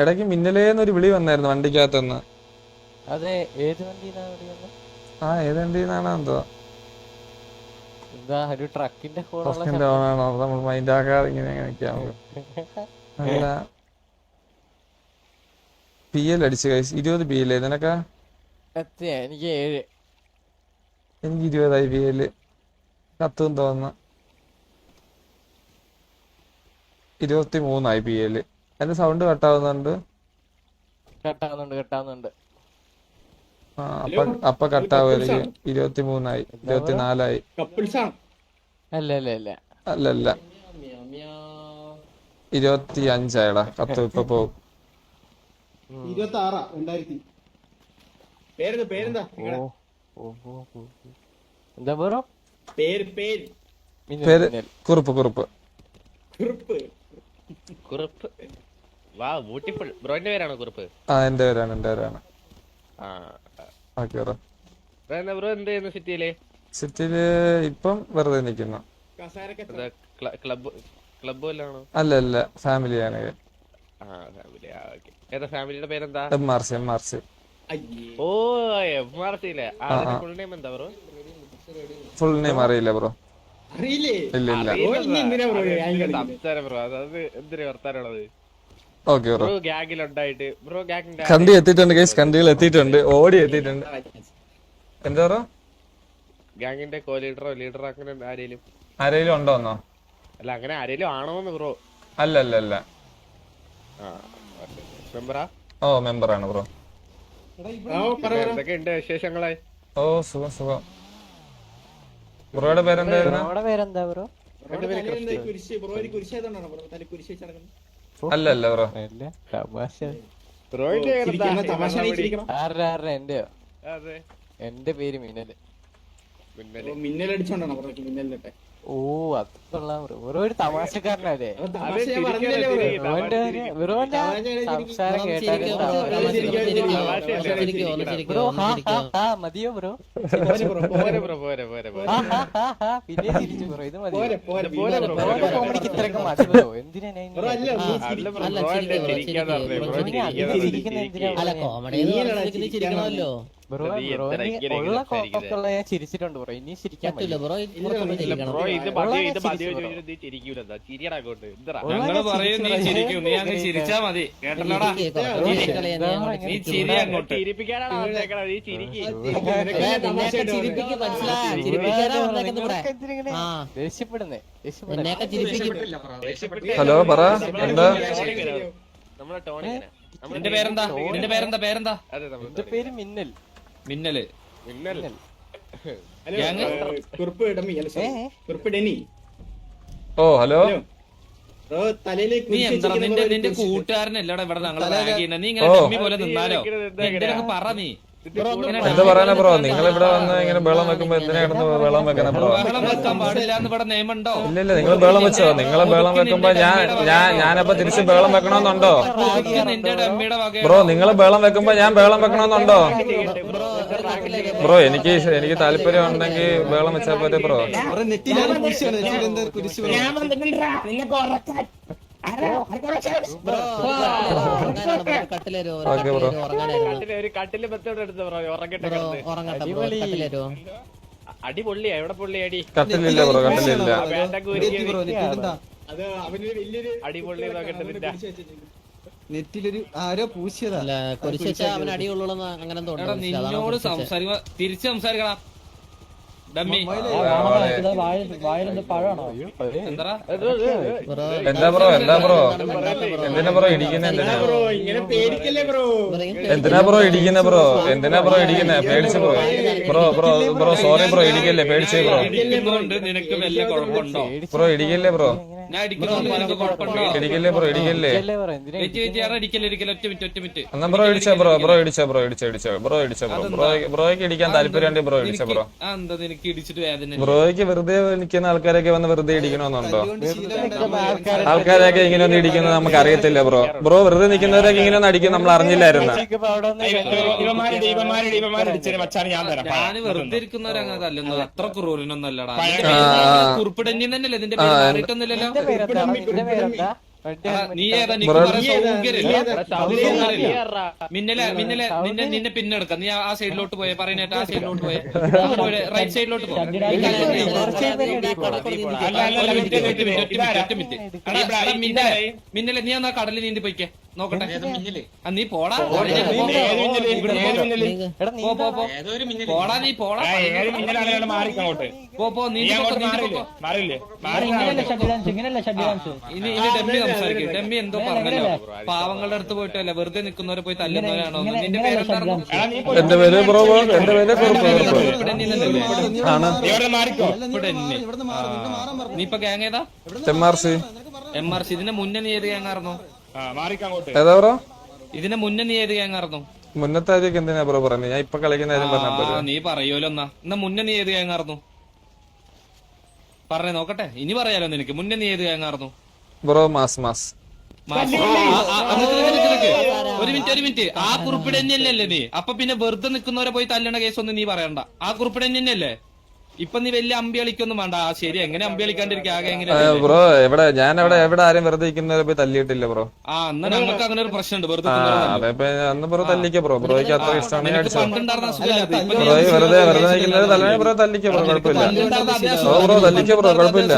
ഇടയ്ക്ക് മിന്നലേന്നൊരു വിളി വന്നായിരുന്നു വണ്ടിക്കകത്തുനിന്ന്. അതെ, ഏത് വണ്ടിന്നാ വിളി വന്നത്? ഏത് വണ്ടിന്നാണോ എന്തോ. എന്താ ഒരു ട്രക്കിന്റെ ട്രക്കിന്റെ ഓണാണോ നമ്മൾ മൈൻഡ് ആക്കാതെ ഇങ്ങനെ നിൽക്കാം. അല്ല, PL അടിച്ചു കൈസ്. 20 PL നിനക്കാ? എനിക്ക് 7. എനിക്ക് 20 PL. കത്തും തോന്നുന്നു. 23 PL. എന്റെ സൗണ്ട് കട്ടാവുന്നുണ്ട്. കട്ടാവുന്നുണ്ട്. അപ്പൊ കട്ടാവുമായിരിക്കും. 23 24 അല്ല. അല്ലല്ല 25 കത്ത് ഇപ്പൊ പോവും. 26 പേരെന്താ? എന്താ ബ്രോ പേര് പേര് കുറുപ്പ്. വാ ബ്യൂട്ടിഫുൾ. ബ്രോന്റെ പേരാണോ കുറുപ്പ്? എന്റെ പേരാണ്. ബ്രോ എന്ത് ചെയ്യുന്നു സിറ്റിയില്? ഇപ്പം വെറുതെ നിക്കുന്നു. ക്ലബ് വല്ലാണോ? അല്ല, ഫാമിലിയാണ്. ഏതാ ഫാമിലിയുടെ പേരെന്താ? MRC. ഓ MRC യിലെ ഫുൾ നെയിം എന്താ ബ്രോ? ഫുൾ നെയിം അറിയില്ല ബ്രോ. ഇല്ല. സംസാരം ബ്രോ, അതായത് എന്തിനു വർത്താനുള്ളത്? Okay bro. ഗ്യാങ്ങിലുണ്ടായിട്ട് ബ്രോ ഗ്യാങ്ങിന്റെ കണ്ടി എത്തിയിട്ടുണ്ട് ഗൈസ്. കണ്ടികൾ എത്തിയിട്ടുണ്ട്. ഓടി എത്തിയിട്ടുണ്ട്. എന്താ ബ്രോ? ഗ്യാങ്ങിന്റെ കോ ലീഡറോ അങ്ങനെ ആരെങ്കിലും ഉണ്ടോന്നോ? അല്ല, അങ്ങനെ ആരെങ്കിലും ആണോന്ന് ബ്രോ? അല്ല. മെമ്പറാ? മെമ്പറാണ് ബ്രോ. എന്തൊക്കെയുണ്ട് വിശേഷങ്ങളെ? സുഖം. ബ്രോയുടെ പേരെന്താ ബ്രോ? അല്ല ബ്രോ. എന്റെയോ? എന്റെ പേര് മിന്നല്. മിന്നലടിച്ചോണ്ടാണ് മിന്നലിട്ടെ. ഓ, അത് കൊള്ളാം ബ്രോ. ബ്രോ ഒരു തമാശക്കാരനല്ലേ? സംസാരം കേട്ടാലും ബ്രോ മതിയോ ബ്രോ? പിന്നെ തിരിച്ചു ബ്രോ. ഇത് മതി. കോമഡിക്ക് ഇത്രയൊക്കെ മതി ബ്രോ. എന്തിനാ ബ്രോ? ഉള്ള കോപ്പൊക്കെയുള്ള ഞാൻ ചിരിച്ചിട്ടുണ്ട് ബ്രോ. ഇനി ചിരിക്കാൻ പറ്റില്ല ബ്രോ. ദേഷ്യപ്പെടുന്നേ. ഹലോ പറ. എന്താ നിന്റെ പേരെന്താ? എന്റെ പേര് മിന്നല്. ഹലോ. നീ എന്താ നിന്റെ കൂട്ടുകാരനല്ലടാ ഇവിടെ ഞങ്ങളെ നീ ഇങ്ങനെ ഡമ്മി പോലെ നിന്നാലോ? എന്തിനൊക്കെ പറ. നീ എന്താ പറയാനാ ബ്രോ? നിങ്ങൾ ഇവിടെ വന്ന് ഇങ്ങനെ ബഹളം വെക്കുമ്പോ എന്തിനാ കിടന്ന് ബഹളം വെക്കണ ബ്രോ? ബഹളം വെക്കാൻ പാടില്ല എന്ന് ഇവിടെ നിയമമുണ്ടോ? ഇല്ല, നിങ്ങൾ ബഹളം വെച്ചോ. നിങ്ങളെ ബഹളം വെക്കുമ്പോ ഞാനപ്പോ തിരിച്ച് ബഹളം വെക്കണമെന്നുണ്ടോ നിന്റെ ഡമ്മിയുടെ വക ബ്രോ? നിങ്ങള് ബഹളം വെക്കുമ്പോ ഞാൻ ബഹളം വെക്കണമെന്നുണ്ടോ ബ്രോ? എനിക്ക് താല്പര്യം ഉണ്ടെങ്കിൽ ബഹളം വെച്ചാൽ പോരെ ബ്രോ. അടിപൊളിയാ. എവിടെ പൊള്ളി അടി? കട്ടിലില്ല ബ്രോ, കട്ടിലില്ല. അടിപൊളി നെറ്റിലൊരു ആരോ പൂശിയതല്ല. അവൻ അടിയുള്ളൂ അങ്ങനെ നിന്നോട് സംസാരിക്കുമ്പോ തിരിച്ച് സംസാരിക്കണം. ഡമ്മി എന്താ ബ്രോ? എന്തിനാ ബ്രോ ഇടിക്കുന്ന? എന്തിനാ ബ്രോ ഇടിക്കുന്ന? പേടിച്ച് ബ്രോ സോറി ബ്രോ, ഇടിക്കല്ലേ, പേടിച്ച് ബ്രോ. നിനക്ക് വല്ല കുഴപ്പമുണ്ടോ ബ്രോ ഇടിക്കല്ലേ ബ്രോ. ഞാൻ കുഴപ്പമുണ്ടോ? ഇടിക്കല്ലേ ബ്രോ, ഇടിക്കല്ലേ. ഒറ്റ മിനിറ്റ് എന്നാ ബ്രോ ഇടിച്ചോ ബ്രോയ്ക്ക് ഇടിക്കാൻ താല്പര്യം ഉണ്ടെങ്കിൽ ബ്രോ ഇടിച്ചോ ബ്രോ. എന്താ നിനക്ക് ഇടിച്ചിട്ട് വേദന? ബ്രോയ്ക്ക് വെറുതെ നിൽക്കുന്ന ആൾക്കാരൊക്കെ വന്ന് വെറുതെ ഇടിക്കണമെന്നുണ്ടോ? ആൾക്കാരൊക്കെ ഇങ്ങനെ ഒന്നും ഇടിക്കുന്നത് നമുക്ക് അറിയത്തില്ല ബ്രോ. വെറുതെ നിൽക്കുന്നവരൊക്കെ ഇങ്ങനെ ഒന്നും അടിക്കും നമ്മൾ അറിഞ്ഞില്ലായിരുന്നു. ഞാൻ വെറുതെ ഇരിക്കുന്നവരങ്ങനെ തല്ലുന്നത് അത്ര ക്രൂരനൊന്നല്ലടാ. കുറുപ്പിടഞ്ഞി തന്നെയല്ലേ നിന്റെ പേര്? മാറിയിട്ടൊന്നുമില്ലല്ലോ. നീ ഏതാ നിനക്ക് പറയാൻ സൗകര്യമില്ല. നിന്നെ പിന്നെ എടുക്കാം. നീ ആ സൈഡിലോട്ട് പോയെ പറയുന്നേറ്റ് ആ സൈഡിലോട്ട് പോയെ റൈറ്റ് സൈഡിലോട്ട് പോ. മിന്നലെ നീ എന്നാ കടലിൽ നീന്തി പോയിക്കേ നോക്കട്ടെ. നീ പോടാ പോടാ നീ പോടാ പോ നീ ഇനി ഡമ്മി സംസാരിക്കും. ഡമ്മി എന്തോ പറഞ്ഞല്ലോ പാവങ്ങളുടെ അടുത്ത് പോയിട്ടല്ല വെറുതെ നിൽക്കുന്നവരെ പോയി തല്ലുന്നവരാണോ? നിന്റെ പേരെന്തായിരുന്നു? എന്റെ പേര് ബ്രോ എന്റെ പേര് നീ ഇപ്പൊ ഗ്യാങ് ഏതാ? MRC. ഇതിന്റെ മുന്നേ നീ ഏത് ഗ്യാങ്ങായിരുന്നു? ഏതാ ബ്രോ? ഇതിന്റെ മുന്നേ നീ ഏത് ഗ്യാങ്ങായിരുന്നു? മുന്നത്തെ ആദ്യമൊക്കെ എന്തിനാ ബ്രോ പറഞ്ഞത്? ഞാൻ ഇപ്പൊ കളിക്കുന്ന കാര്യം പറഞ്ഞാ നീ പറയുമല്ലോ. എന്നാ മുന്നേ നീ ഏത് ഗ്യാങ്ങായിരുന്നു പറഞ്ഞേ നോക്കട്ടെ. ഇനി പറയാലോ നിനക്ക്. മുന്നേ നീ ഏത് ഗ്യാങ്ങായിരുന്നു ബ്രോ? മാസ് ഒരു മിനിറ്റ്. ആ കുറിപ്പിടെ തന്നെയല്ലേ നീ? അപ്പൊ പിന്നെ വെറുതെ നിൽക്കുന്നവരെ പോയി തല്ലണ കേസൊന്നും നീ പറയണ്ട. ആ കുറിപ്പിടെ തന്നെയല്ലേ? ഇപ്പൊ നീ വലിയ അമ്പി കളിക്കൊന്നും വേണ്ട. ശരി, എങ്ങനെ അമ്പി കളിക്കാണ്ടിരിക്കും? ആകെ എങ്ങനെ ബ്രോ? ഞാൻ എവിടെ ആരും വെറുതെ ഇരിക്കുന്നവരെ പോയി തല്ലിയിട്ടില്ല ബ്രോ. എന്നാ നമുക്ക് അങ്ങനെ ഒരു പ്രശ്നമുണ്ട്. വെറുതെ അന്ന് ബ്രോ തല്ലിക്ക ബ്രോ. ബ്രോയ്ക്ക് അത്ര ഇഷ്ടമാണ് പണ്ടുണ്ടായിരുന്ന വെറുതെ നിൽക്കുന്നത് തല്ലാൻ ബ്രോ തല്ലിക്ക ബ്രോ. കുഴപ്പമില്ല ബ്രോ തല്ലിക്ക ബ്രോ. കുഴപ്പമില്ല.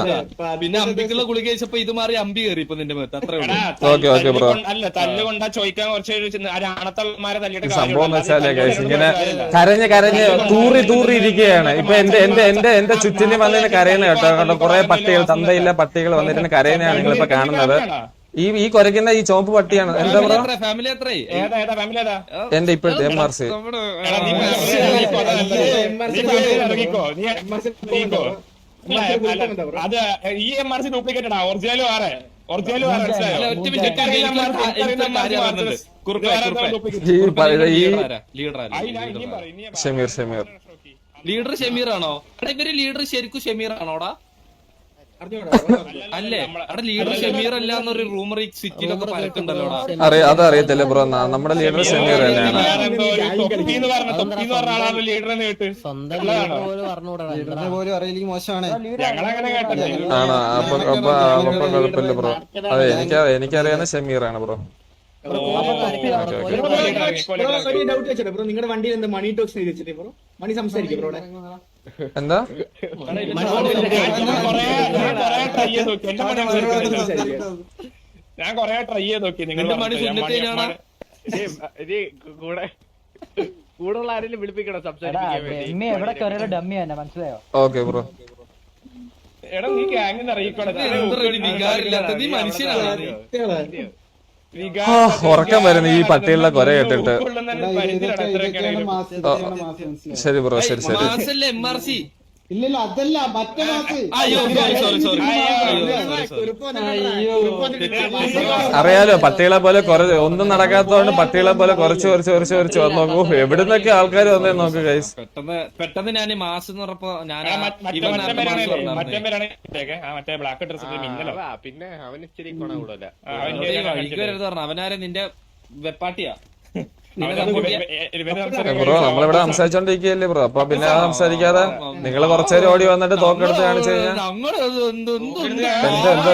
പിന്നെ അമ്പിക്കുള്ള ഗുളിക കഴിച്ചപ്പോ ഇത് മാറി അമ്പി കയറി ഇപ്പൊ നിന്റെ മേത്ത്. അത്ര ഓക്കെ ബ്രോ. അല്ല തല്ലുകൊണ്ടാ ചോദിക്കാൻ കുറച്ച് ആണത്തന്മാരെ തല്ലിയിട്ട് സംഭവം എന്ന് വെച്ചാലേ ഇങ്ങനെ കരഞ്ഞ് തൂറി ഇരിക്കുകയാണ്. ഇപ്പൊ എന്റെ ചുറ്റിന് വന്നിട്ട് കരയുന്ന കേട്ടോ. കുറെ പട്ടികൾ, തന്തയില്ല പട്ടികൾ വന്നിട്ട് കരയുന്നതാണ് നിങ്ങളിപ്പോ കാണുന്നത്. ഈ കുരയ്ക്കുന്ന ഈ ചോപ്പ് പട്ടിയാണ്. എന്താ ബ്രോ? ഫാമിലി എന്റെ ഇപ്പോഴത്തെ MRC. അത് ഈ MRC ഡ്യൂപ്ലിക്കേറ്റഡാ. ഒറിജിനലും ആറ് ഷമീർ ലീഡർ ഷമീറാണോ? ഇവര് ലീഡർ ശരിക്കും ഷമീറാണോടാ? അല്ലേ? അവിടെ ലീഡർ ഷമീർ അല്ല എന്നൊരു റൂമർ ഈ സിറ്റിയിലൊക്കെ പരക്കുണ്ടല്ലോടാ. അതറിയത്തില്ല ബ്രോ. നമ്മുടെ ലീഡർ ഷമീർ തന്നെയാണ്. പോലും അറിയില്ലെങ്കിൽ മോശമാണ്. ആണോ? അപ്പൊ കുഴപ്പമില്ല ബ്രോ. അതെ എനിക്കറിയാവുന്ന ഷമീറാണ് ബ്രോ. നിങ്ങളുടെ വണ്ടിയിൽ എന്താ മണി ടോക്സ് എഴുതി വെച്ചിട്ട് ബ്രോ? മണി സംസാരിക്കും ബ്രോടെ. എന്താ? ഞാൻ കൊറേ ട്രൈ ചെയ്ത് നോക്കി. നിങ്ങളുടെ മണി കൂടുതൽ ആരെങ്കിലും വിളിപ്പിക്കണം സംസാരിക്കാൻ. Okay bro. എടാ നീ ഗ്യാങ്ങിന്ന് അറിയിക്കണം. നീ മനുഷ്യനാണ്. ഉറക്കം വരുന്നു ഈ പട്ടികളുടെ കൊര കേട്ടിട്ട്. ശരി ബ്രോ. ശരി MRC. ഇല്ലല്ലോ, അതല്ല മറ്റേ മാസ്. അറിയാലോ പട്ടികളെ പോലെ ഒന്നും നടക്കാത്തതുകൊണ്ട് പട്ടികളെ പോലെ കുറച്ച് നോക്കൂ. എവിടുന്നൊക്കെ ആൾക്കാർ വന്നേ നോക്കൂ ഗൈസ്. പെട്ടെന്ന് ഞാൻ മാസ് എന്ന് പറഞ്ഞപ്പോ മറ്റേ ബ്ലാക്ക് ഡ്രസ് പിന്നെ അവന് ഇച്ചിരി ഗുണ കൂടുതല. അവനാരെ നിന്റെ വെപ്പാട്ടിയാ. ബ്രോ നമ്മളിവിടെ സംസാരിച്ചോണ്ടിരിക്കുകയല്ലേ ബ്രോ. അപ്പൊ പിന്നെ സംസാരിക്കാതെ നിങ്ങൾ കുറച്ചേരം ഓടി വന്നിട്ട് തോക്കെടുത്ത് കാണിച്ചു കഴിഞ്ഞാൽ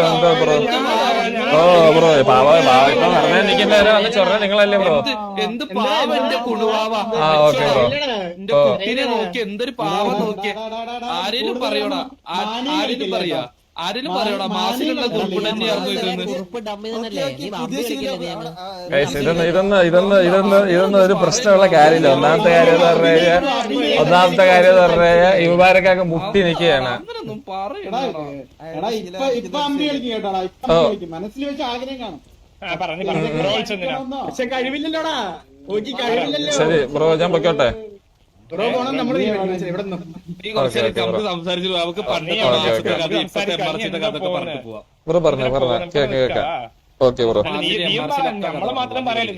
എന്താ ബ്രോ? ബ്രോ പറഞ്ഞാൽ നിൽക്കുന്നവരെ വന്ന് ചൊറ നിങ്ങളല്ലേ ബ്രോ? എന്ത് പാവം എന്റെ കുടുവാവാ. Okay bro. എന്റെ കുട്ടീനെ നോക്കി എന്തൊരു പാവം നോക്കിയ. ആരേലും പറയോടാ? ആരെങ്കിലും പറയോടാ? മാസിലുള്ള കുറിപ്പ് തന്നെയായിരുന്നു ഇതൊന്നും ഒരു പ്രശ്നമുള്ള കാര്യമില്ല. ഒന്നാമത്തെ കാര്യം എന്ന് പറഞ്ഞു കഴിഞ്ഞാൽ ഇവന്മാരൊക്കെ മുട്ടി നിൽക്കുകയാണ്. മനസ്സിൽ വെച്ച് ആഗ്രഹം കാണും. പക്ഷെ കഴിവില്ലല്ലോടാ. ശരി ബ്രോ ഞാൻ പൊയ്ക്കോട്ടെ. ബ്രോ പോണം. നമ്മള് ഇവിടെ സംസാരിച്ചു. നമുക്ക് ബ്രോ പറഞ്ഞ കേക്കാം. Okay bro. നമ്മള് മാത്രം പറയല്ലേ,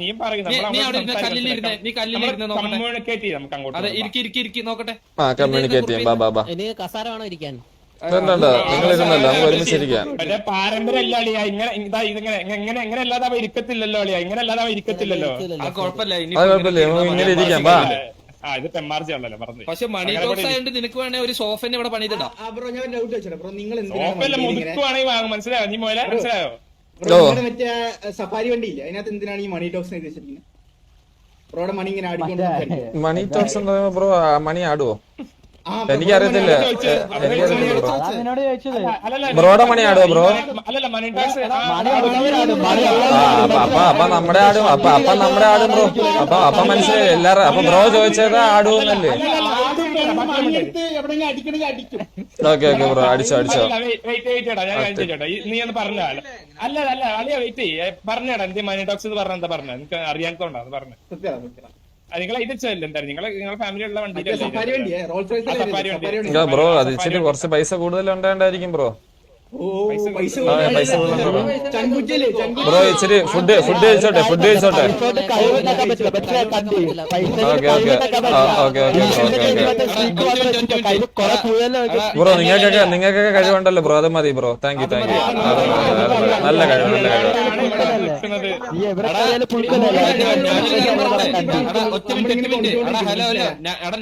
നീ കല്ലിലിരുന്ന് നോക്കട്ടെ. ഇരിക്കി നോക്കട്ടെ. കമ്മ്യൂണിക്കേറ്റ് ചെയ്യാം. ബാ എനിക്ക് കസാര വേണോ ഇരിക്കാൻ? നിങ്ങൾ ഇരുന്നല്ലോ, നമുക്ക് ഒരുമിച്ചിരിക്കാം. പാരമ്പര്യം അല്ല അളിയാ. ഇങ്ങനെ അല്ലാതെ അവ ഇരിക്കത്തില്ലല്ലോ അളിയാ. ഇങ്ങനെ അല്ലാതെ അവ ഇരിക്കത്തില്ലല്ലോ. കുഴപ്പമില്ല, ഇങ്ങനെ ഇരിക്കാം. ബാ. ഇത് MRC ആണല്ലോ പറഞ്ഞു. പക്ഷെ മണി ടോക്സ് ആയതുകൊണ്ട് നിനക്ക് വേണേ ഒരു സോഫനെ ഇവിടെ പണിതിടാം. ബ്രോ ഞാൻ ഡൗട്ട് വെച്ചോ ബ്രോ. നിങ്ങൾ മുതുക്കുവാണെങ്കിൽ വാങ്ങും. മനസ്സിലായോ? നീ മോലെ മനസ്സിലായോ? ബ്രോ നിങ്ങളുടെ മറ്റേ സഫാരി വണ്ടി ഇല്ല അതിനകത്ത് എന്തിനാണ് ഈ മണി ടോക്സ് എഴുതി വെച്ചിരിക്കുന്നത്? ബ്രോയുടെ മണി ഇങ്ങനെ ആടിക്കൊണ്ട് മണി ടോക്സ് എന്ന് പറയുമ്പോ ബ്രോ മണി ആടുവോ? എനിക്കറിയത്തില്ല. ബ്രോയുടെ മണി ആടുവോ ബ്രോ? അല്ലല്ല മണി ടാക്സ് അപ്പൊ നമ്മുടെ ആടും അപ്പൊ നമ്മുടെ ആടും ബ്രോ. അപ്പൊ മനസ്സിലായി എല്ലാരും. അപ്പൊ ബ്രോ ചോദിച്ചത് ആടുവെന്നല്ലേ? എവിടെയെങ്കിലും അടിക്കണമെങ്കിൽ അടിക്കും. ഓക്കെ ഓക്കെ ബ്രോ അടിച്ചോ. നീ ഒന്ന് പറഞ്ഞ അല്ല അളിയ വെയിറ്റ് പറഞ്ഞേടാ എന്ത് മണി ടോക്സ് എന്ന് പറഞ്ഞ എന്താ പറഞ്ഞ എനിക്ക് അറിയാത്തോണ്ടാന്ന് പറഞ്ഞു. നിങ്ങളെ ഇത് എന്തായാലും നിങ്ങളെ ഫാമിലി ഉള്ള വണ്ടി സഫാരി വണ്ടിയെ റോൾസ് റോയ്സ് സഫാരി വണ്ടി. ബ്രോ അത് ഇച്ചിരി കുറച്ച് പൈസ കൂടുതൽ ഉണ്ടായിരിക്കും ബ്രോ. ഓ പൈസ ചങ്കുറ്റിയില് ബ്രോ ഇച്ചിരി ഫുഡ് കഴിച്ചോട്ടെ. ബ്രോ നിങ്ങൾക്കൊക്കെ കഴിവുണ്ടല്ലോ ബ്രോ. അത് മതി ബ്രോ. Thank you. നല്ല കഴിവ്.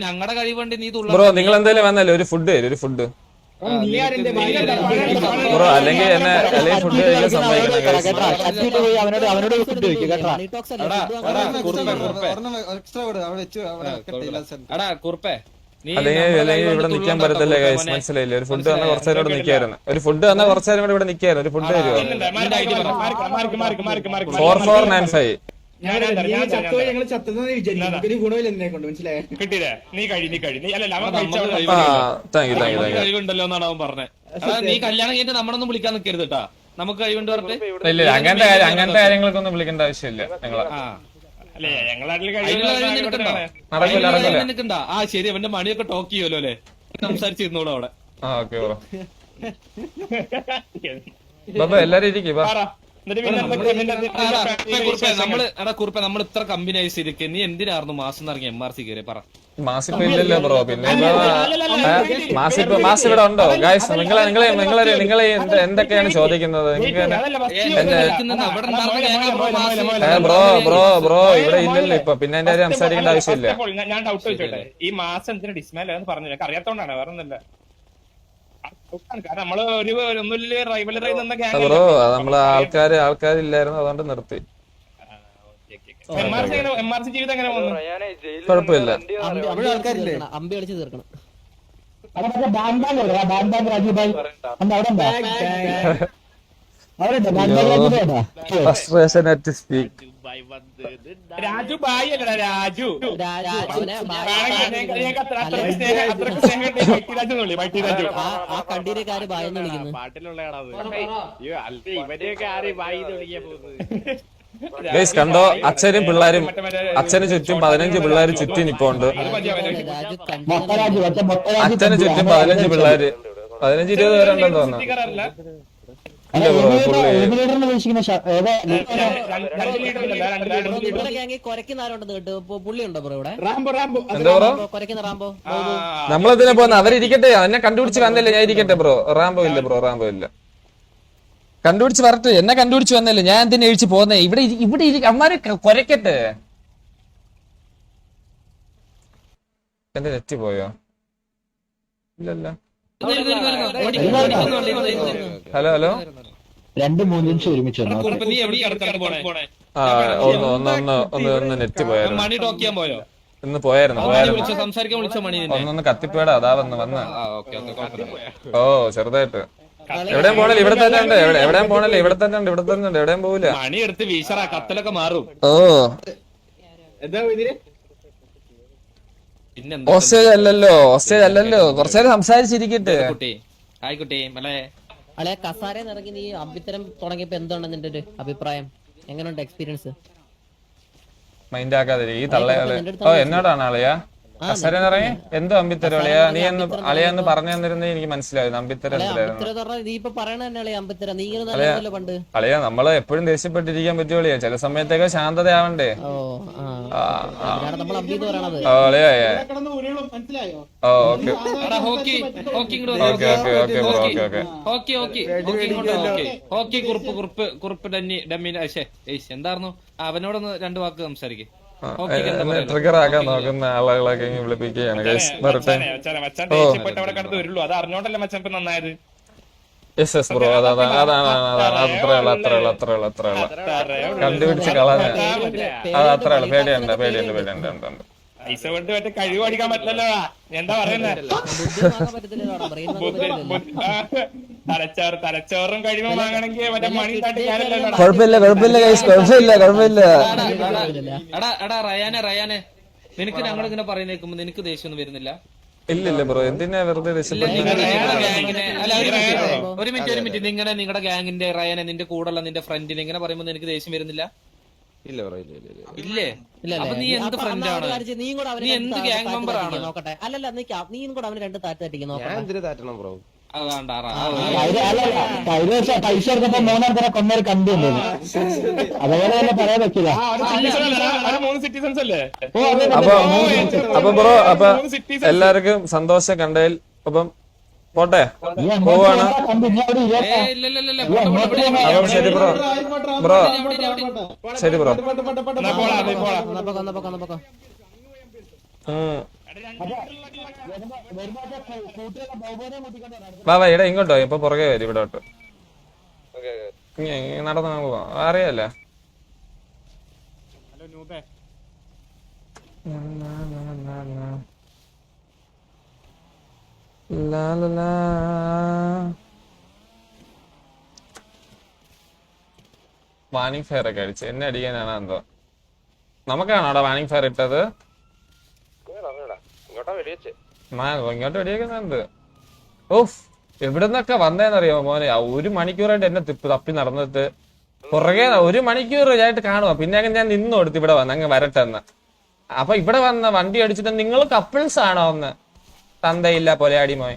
ഞങ്ങളുടെ കഴിവുണ്ട് നീ ബ്രോ നിങ്ങൾ എന്തായാലും വന്നല്ലേ ഒരു ഫുഡ് ബ്രോ. അല്ലെങ്കിൽ ഫുഡ് കഴിക്കാൻ സമ്മതിക്കണം. അവനോട് ഫുഡ് എടാ കുറുപ്പേ അല്ലെങ്കിൽ ഇവിടെ നിൽക്കാൻ പറ്റത്തില്ലേ ഗൈസ്? മനസ്സിലായില്ലേ? ഒരു ഫുഡ് തന്നെ കുറച്ചു നേരം ഇവിടെ നിൽക്കായിരുന്നു. ഒരു ഫുഡ് തന്നെ കുറച്ചു നേരം ഇവിടെ നിൽക്കായിരുന്നു. ഒരു ഫുഡ് തരുമോ? 4495. ഞങ്ങൾ ചത്തതെന്ന് വിചാരിക്കും. ഒരു ഗുണമില്ല എന്നെ കൊണ്ട് മനസ്സിലായോ? കിട്ടിയില്ലേ? നീ കഴി അല്ല താങ്ക് യു. കഴിവുണ്ടല്ലോ എന്നാണ് അവൻ പറഞ്ഞത്. നീ കല്യാണം കഴിഞ്ഞിട്ട് നമ്മളൊന്നും വിളിക്കാൻ നിൽക്കരുത് കേട്ടാ. നമുക്ക് കഴിവുണ്ട് പറഞ്ഞിട്ട് ഇല്ല അങ്ങനത്തെ കാര്യങ്ങൾക്കൊന്നും വിളിക്കേണ്ട ആവശ്യമില്ല. ഞങ്ങളെ നടക്കില്ല. ആ ശരി അവന്റെ മണിയൊക്കെ ടോക്ക് ചെയ്യുമല്ലോ അല്ലെ? സംസാരിച്ചിരുന്നോളൂ അവിടെ. Okay bro. ബാബാ എല്ലാരും ഇരിക്കും. കുറിപ്പ നമ്മൾ ഇത്ര കമ്പനി ആയി സ്ഥിതിക്ക് നീ എന്തിനായിരുന്നു മാസം ഇറങ്ങി MRC കയറി പറ. മാസിപ്പോ ഇല്ലല്ലോ ബ്രോ. പിന്നെ മാസ് ഇവിടെ ഉണ്ടോ ഗൈസ്? നിങ്ങളെ എന്തൊക്കെയാണ് ചോദിക്കുന്നത്? ബ്രോ ഇവിടെ ഇല്ലല്ലോ ഇപ്പൊ. പിന്നെ എന്റെ കാര്യം സംസാരിക്കേണ്ട ആവശ്യമില്ല. ഞാൻ ഡൗട്ട് ചോദിച്ചോട്ടെ, ഈ മാസം എന്തിനാ ഡിസ്മാൻഡ് എന്ന് പറഞ്ഞു? എനിക്ക് അറിയാത്തോണ്ടാണ്, വേറെ ഒന്നുമില്ല. കാരണം നമ്മള് ഒന്നുമില്ല റൈവലറി ബ്രോ നമ്മള് ആൾക്കാരില്ലായിരുന്നു, അതുകൊണ്ട് നിർത്തി. MRC ജീവിതം എങ്ങനെ പോകുന്നു? കുഴപ്പമില്ല. അമ്പി കളിച്ച് തീർക്കണം. Frustration at speak. രാജു ബായി അല്ലടാ രാജു. ആ കണ്ടീരക്കാര് ബായെന്ന് വിളിക്കുന്നു. ഗൈസ് കണ്ടോ? അച്ഛനും പിള്ളേരും, അച്ഛന് ചുറ്റും 15 പിള്ളേര് ചുറ്റി നിപ്പോണ്ട്. അച്ഛന് ചുറ്റും 15 പിള്ളേര്, 15-20 പേരുണ്ടെന്ന് തോന്നുന്നു. ഇല്ല ബ്രോ കൊരക്കുന്ന ആരുണ്ടെന്ന് കേട്ടു. പുള്ളിയുണ്ടോ ബ്രോ ഇവിടെ? എന്താ ബ്രോ? കൊരക്കുന്ന റാംബോ. നമ്മളെന്തിനാ പോകുന്നത്? അവരിരിക്കട്ടെ, എന്നെ കണ്ടുപിടിച്ച് വന്നല്ലേ. ഞാൻ ഇരിക്കട്ടെ ബ്രോ. റാംബോ ഇല്ല ബ്രോ, റാംബോ ഇല്ല. കണ്ടുപിടിച്ച് വരട്ടെ. എന്നെ കണ്ടുപിടിച്ച് വന്നല്ലേ. ഞാൻ എന്തിനാ എഴിച്ച് പോന്നേ? ഇവിടെ അമ്മാര് കൊരക്കട്ടെ. എന്റെ നെറ്റ് പോയോ? ഇല്ലല്ലോ. ഹലോ 2-3 നിമിഷം ഒരുമിച്ച് ഒന്ന് നെറ്റ് പോയായിരുന്നു. മണി ടോക്ക് ചെയ്യാൻ പോയോ? ഇന്ന് പോയായിരുന്നു. സംസാരിക്കാൻ വിളിച്ച മണി ഒന്നൊന്ന് കത്തിപ്പേടാ. അതാ വന്ന് ഓ ചെറുതായിട്ട്. എവിടെയും പോണല്ലേ? ഇവിടെ തന്നെ ഉണ്ട്. എവിടെയും പോണല്ലേ? ഇവിടെ തന്നെ ഉണ്ട്. എവിടെയും പോവില്ല. മണി എടുത്ത് വീശറ കത്തലൊക്കെ മാറും. ഓ എന്താ ഇതില് ഓസ്റ്റേജ് അല്ലല്ലോ. കുറച്ചേരം സംസാരിച്ചിരിക്കട്ടെ. ആയിക്കോട്ടെ അല്ലെ കസാരയിൽ ഇറങ്ങി നീ അമ്പിത്തരം തുടങ്ങിയപ്പോ എന്താണ് നിന്റെ ഒരു അഭിപ്രായം? എങ്ങനെയുണ്ട് എക്സ്പീരിയൻസ്? മൈൻഡ് ആക്കാതെ ഈ തള്ളയാള്. ഓ എന്നോടാണ് അളിയാ കസരൻ ഇറങ്ങി എന്തോ അമ്പിത്തരം അളിയാ? നീ അളിയാന്ന് പറഞ്ഞു തന്നിരുന്നേ എനിക്ക് മനസ്സിലായത്. അമ്പിത്തരം അളിയാ നമ്മള് എപ്പോഴും ദേഷ്യപ്പെട്ടിരിക്കാൻ പറ്റുകളിയാ. ചില സമയത്തൊക്കെ ശാന്തതയാവണ്ടേ? എന്തായിരുന്നു അവനോടൊന്ന് 2 വാക്ക് സംസാരിക്കും. ട്രിഗർ ആക്കാൻ നോക്കുന്ന ആളുകളൊക്കെ വിളിപ്പിക്കുകയാണ്. മച്ചാൻ ദേഷ്യപ്പെട്ട് അവിടെ കിടന്ന് വരുള്ളൂ. അത് അറിഞ്ഞോണ്ടല്ലേ മച്ചാൻ ഇപ്പൊ നന്നായത്. യെസ് യെസ് ബ്രോ അതാണ് അത്രയുള്ള കണ്ടുപിടിച്ച് കളഞ്ഞ അത് അത്രയുള്ള പേടിയുണ്ട് പൈസ കൊണ്ട് മറ്റേ കഴിവ് പഠിക്കാൻ പറ്റില്ലല്ലോ എന്താ പറയുന്നത് തലച്ചോറും കഴിവും വാങ്ങണമെങ്കിൽ മറ്റേ മണി തട്ടിക്കാരല്ലോ കുഴപ്പമില്ല ഗൈസ് കുഴപ്പമില്ല എടാ റയാനെ നിനക്ക് ഞങ്ങൾ ഇങ്ങനെ പറയുന്ന കേൾക്കുമ്പോ നിനക്ക് ദേഷ്യമൊന്നും വരുന്നില്ല? ഇല്ല ബ്രോ എന്തിനാ വെറുതെ ഒരു മിനിറ്റ് നിങ്ങളുടെ ഗാങ്ങിന്റെ റയാനെ നിന്റെ കൂടെയുള്ള നിന്റെ ഫ്രണ്ടിന് ഇങ്ങനെ പറയുമ്പോ നിനക്ക് ദേഷ്യം വരുന്നില്ല? ഇല്ല ബ്രോ ഇല്ലേ? അപ്പൊ നീ എന്ത് ഫ്രണ്ടാണ്? നീ എന്ത് ഗ്യാങ് മെമ്പർ ആണ്? നോക്കട്ടെ അല്ലല്ല നീയും കൂടെ അവന് 2 താറ്റ് തട്ടിക്ക് ഞാൻ നോക്കട്ടെ. എന്തിനു താറ്റണം ബ്രോ? പൈസ എടുത്തപ്പോ 3 തരം കൊന്നൊരു കണ്ടു അതേപോലെ തന്നെ പറയാൻ പറ്റില്ല. 3 സിറ്റിസൺസ് അല്ലേ? അപ്പൊ ബ്രോ അപ്പൊ എല്ലാവർക്കും സന്തോഷം കണ്ടതിൽ അപ്പം പോട്ടെ പോവാണ്. അപ്പം ശരി ബ്രോ ശരി ബ്രോ വാ ഇട ഇങ്ങോട്ടോ ഇപ്പൊ പുറകെ വരും ഇവിടോട്ട് നടന്ന് നമുക്ക് പോവാം അറിയാലേ. വാണിംഗ് ഫെയർ ഒക്കെ അടിച്ച് എന്നെ അടിക്കാനാണ് എന്തോ. നമുക്കാണോ അവിടെ വാണിംഗ് ഫെയർ ഇട്ടത്? ഇങ്ങോട്ട് വെടിയേക്കുന്നുണ്ട്. ഓഫ് എവിടുന്നൊക്കെ വന്നേന്നറിയാമോ മോനെ? 1 മണിക്കൂറായിട്ട് എന്നെ തപ്പി നടന്നിട്ട് പുറകെ 1 മണിക്കൂർ ആയിട്ട് കാണുക. പിന്നെ ഞാൻ നിന്ന് കൊടുത്ത് ഇവിടെ വന്ന് അങ്ങ് വരട്ടെന്ന്. അപ്പൊ ഇവിടെ വന്ന വണ്ടി അടിച്ചിട്ട് നിങ്ങൾ കപ്പിൾസ് ആണോ ഒന്ന്? തന്തയില്ല പോലെ അടിമോയ്.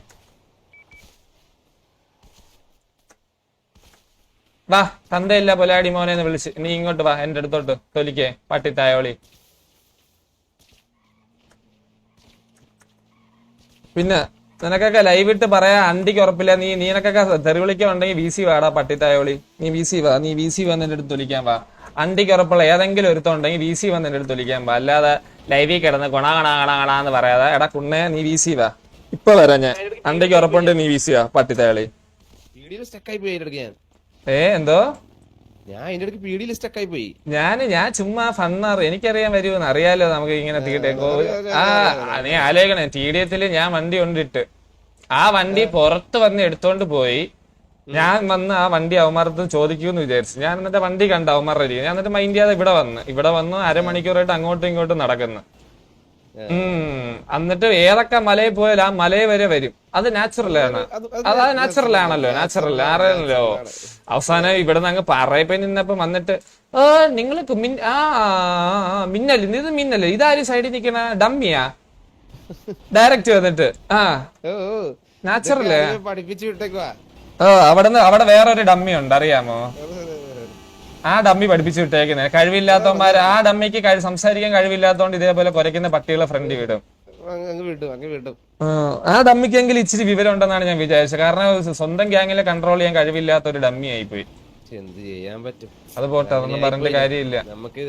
വാ തന്തയില്ല പോലെ അടിമോനെ എന്ന് വിളിച്ച് നീ ഇങ്ങോട്ട് വാ എന്റെ അടുത്തോട്ട് തൊലിക്കേ പട്ടിത്തായോളി. പിന്നെ നിനക്കൊക്കെ ലൈവ് ഇട്ട് പറയാ അണ്ടിക്ക് ഉറപ്പില്ല. നീനക്കൊക്കെ തെറിവിളിക്കുന്നുണ്ടെങ്കിൽ VC വാടാ പട്ടിത്തായോളി. നീ VC വന്ന് എന്റെ അടുത്ത് തൊലിക്കാൻ വാ. അണ്ടിക്ക് ഉറപ്പുള്ള ഏതെങ്കിലും ഒരുത്തുണ്ടെങ്കിൽ VC വന്ന് എന്റെ അടുത്ത് തൊലിക്കാൻ വാ. അല്ലാതെ ലൈവിൽ കിടന്ന് കൊണാന്ന് പറയാതെ എടാ കുണ്ണേ നീ VC വാ. ഇപ്പൊ വരാ ഞാൻ. അണ്ടിക്ക് ഉറപ്പുണ്ട് നീ VC വാ പട്ടിത്തായോളി. എന്തോ ഞാൻ അതിന്റെ ഇടയ്ക്ക് പീഡിയിൽ സ്റ്റക്കായി പോയി. ഞാൻ ചുമ്മാ ഫണ്ണാറ് എനിക്കറിയാൻ വരുമെന്ന് അറിയാലോ നമുക്ക് ഇങ്ങനെ നീ ആലോചിക്കണേ. TDF-ല് ഞാൻ വണ്ടി കൊണ്ടിട്ട് ആ വണ്ടി പുറത്ത് വന്ന് എടുത്തോണ്ട് പോയി. ഞാൻ വന്ന് ആ വണ്ടി അവന്മാർക്ക് ചോദിക്കൂന്ന് വിചാരിച്ചു. ഞാൻ എന്നിട്ട് വണ്ടി കണ്ട അവന്മാരുടെ ഇരിക്കും. ഞാൻ എന്നിട്ട് മൈൻഡ് ചെയ്യാതെ ഇവിടെ വന്ന് അരമണിക്കൂറായിട്ട് അങ്ങോട്ടും ഇങ്ങോട്ടും നടക്കുന്നു. എന്നിട്ട് ഏതൊക്കെ മലയിൽ പോയാലും ആ മലയിൽ വരെ വരും. അത് നാച്ചുറലാണ്. നാച്ചുറൽ ആണല്ലോ അറിയാലോ. അവസാനം ഇവിടെ നിന്ന് അങ്ങ് പറയപ്പോ നിന്നപ്പോ വന്നിട്ട് നിങ്ങൾക്ക് മിന്നല് ഇത് മിന്നല് ഇതാരും സൈഡിൽ നിക്കണ ഡമ്മിയാ ഡയറക്റ്റ് വന്നിട്ട് നാച്ചുറല് പഠിപ്പിച്ചു വിട്ടേക്കുവാ. അവിടെ വേറൊരു ഡമ്മി ഉണ്ട് അറിയാമോ? ആ ഡമ്മി പഠിപ്പിച്ചു വിട്ടേക്കുന്നത്. കഴിവില്ലാത്തവന്മാര് ആ ഡമ്മിക്ക് സംസാരിക്കാൻ കഴിവില്ലാത്തതുകൊണ്ട് ഇതേപോലെ കുരയ്ക്കുന്ന പട്ടികളെ ഫ്രണ്ട് വിടും. ആ ഡമ്മിക്കെങ്കിലും ഇച്ചിരി വിവരം ഉണ്ടെന്നാണ് ഞാൻ വിചാരിച്ചത്. കാരണം സ്വന്തം ഗ്യാങ്ങിലെ കൺട്രോൾ ചെയ്യാൻ കഴിവില്ലാത്ത ഒരു ഡമ്മി ആയിപ്പോയി. എന്ത് ചെയ്യാൻ പറ്റും? അത് പോട്ടെ, അതൊന്നും പറഞ്ഞിട്ട് കാര്യമില്ല. നമുക്ക്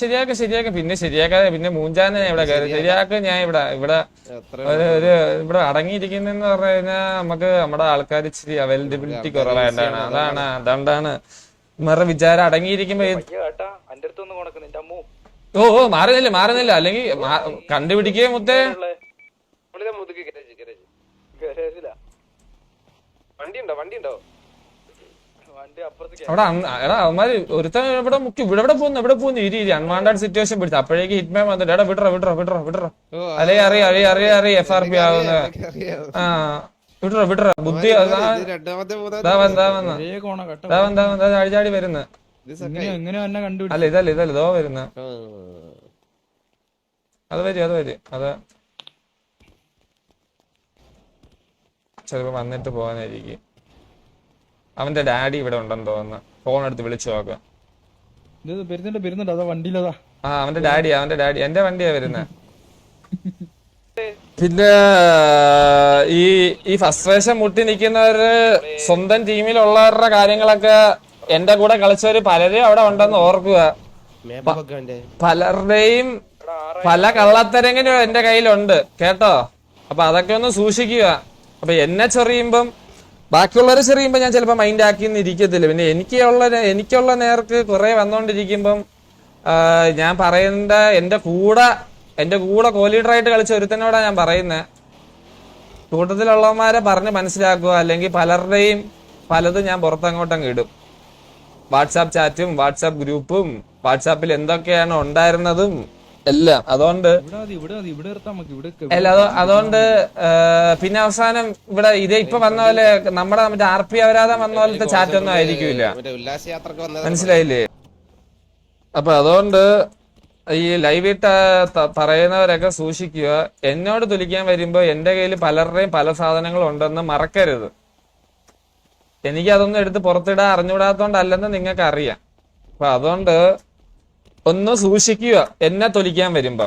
ശരിയാക്കാം പിന്നെ ശരിയാക്കാതെ പിന്നെ മൂഞ്ചാനെ ഇവിടെ ശരിയാക്കും. ഞാൻ ഇവിടെ അടങ്ങിയിരിക്കുന്നെന്ന് പറഞ്ഞു കഴിഞ്ഞാൽ നമുക്ക് നമ്മുടെ ആൾക്കാർ ഇച്ചിരി അവൈലബിലിറ്റി കുറവായിട്ടാണ്. അതുകൊണ്ടാണ് മറ വിചാരം അടങ്ങിയിരിക്കുമ്പോ മാറുന്നില്ല അല്ലെങ്കിൽ കണ്ടുപിടിക്കേ മുത്തേ. വണ്ടിയുണ്ടോ? അവിടെ എടാ അവന്മാര് ഒരുത്തൻ ഇവിടെ പോകുന്നു ഇരി അൺവാണ്ടഡ് സിറ്റുവേഷൻ പിടിച്ചു. അപ്പോഴേക്ക് ഹിറ്റ്മാൻ വന്നിട്ട് എടാ വിടറ അല്ലേ അറിയ FRP ആവുന്ന വിടറ ബുദ്ധി അഴിചാടി വരുന്ന അല്ല ഇതല്ല ഇതോ വരുന്ന അത് വരും അത് ചിലപ്പോ വന്നിട്ട് പോകാനായിരിക്കും. അവന്റെ ഡാഡി ഇവിടെ ഉണ്ടെന്ന് തോന്നുന്നു. ഫോൺ എടുത്ത് വിളിച്ചു നോക്കാം. അവന്റെ ഡാഡി എന്റെ വണ്ടിയാ വരുന്നത്. പിന്നെ ഈ ഫസ്ട്രേഷൻ മുട്ടി നിൽക്കുന്നവര് സ്വന്തം ടീമിലുള്ളവരുടെ കാര്യങ്ങളൊക്കെ എന്റെ കൂടെ കളിച്ചവര് പലരും അവിടെ ഉണ്ടെന്ന് ഓർക്കുക. പലരുടെയും പല കള്ളത്തരങ്ങളും എന്റെ കയ്യിലുണ്ട് കേട്ടോ. അപ്പൊ അതൊക്കെ ഒന്ന് സൂക്ഷിക്കുക. അപ്പൊ എന്നെ ചൊറിയുമ്പം ബാക്കിയുള്ളവരെ ചെറിയുമ്പോ ഞാൻ ചിലപ്പോ മൈൻഡ് ആക്കിന്ന് ഇരിക്കത്തില്ല. പിന്നെ എനിക്കുള്ള നേർക്ക് കുറെ വന്നോണ്ടിരിക്കുമ്പം ഞാൻ പറയേണ്ട എന്റെ കൂടെ കോലീഡറായിട്ട് കളിച്ച ഒരുത്തനോടാ ഞാൻ പറയുന്നത്, കൂട്ടത്തിലുള്ളവന്മാരെ പറഞ്ഞ് മനസ്സിലാക്കുക. അല്ലെങ്കിൽ പലതും ഞാൻ പുറത്തങ്ങോട്ടങ്ങ് ഇടും. വാട്സാപ്പ് ചാറ്റും വാട്സാപ്പ് ഗ്രൂപ്പും വാട്സാപ്പിൽ എന്തൊക്കെയാണ് ഉണ്ടായിരുന്നതും എല്ലാം. അതുകൊണ്ട് പിന്നെ അവസാനം ഇവിടെ ഇപ്പൊ വന്ന പോലെ നമ്മുടെ മറ്റേ RP അപരാധം വന്ന പോലത്തെ ചാറ്റൊന്നും ആയിരിക്കില്ല, മനസ്സിലായില്ലേ? അപ്പൊ അതുകൊണ്ട് ഈ ലൈവ് ഇട്ട് പറയുന്നവരൊക്കെ സൂക്ഷിക്കുക. എന്നോട് തുലിക്കാൻ വരുമ്പോ എന്റെ കയ്യിൽ പലരുടെയും പല സാധനങ്ങളും ഉണ്ടെന്ന് മറക്കരുത്. എനിക്കതൊന്നും എടുത്ത് പുറത്തിടാൻ അറിഞ്ഞുകൂടാത്തോണ്ടല്ലെന്ന് നിങ്ങൾക്ക് അറിയാം. അപ്പൊ അതുകൊണ്ട് ഒന്ന് സൂക്ഷിക്കുക എന്നെ തൊലിക്കാൻ വരുമ്പോ.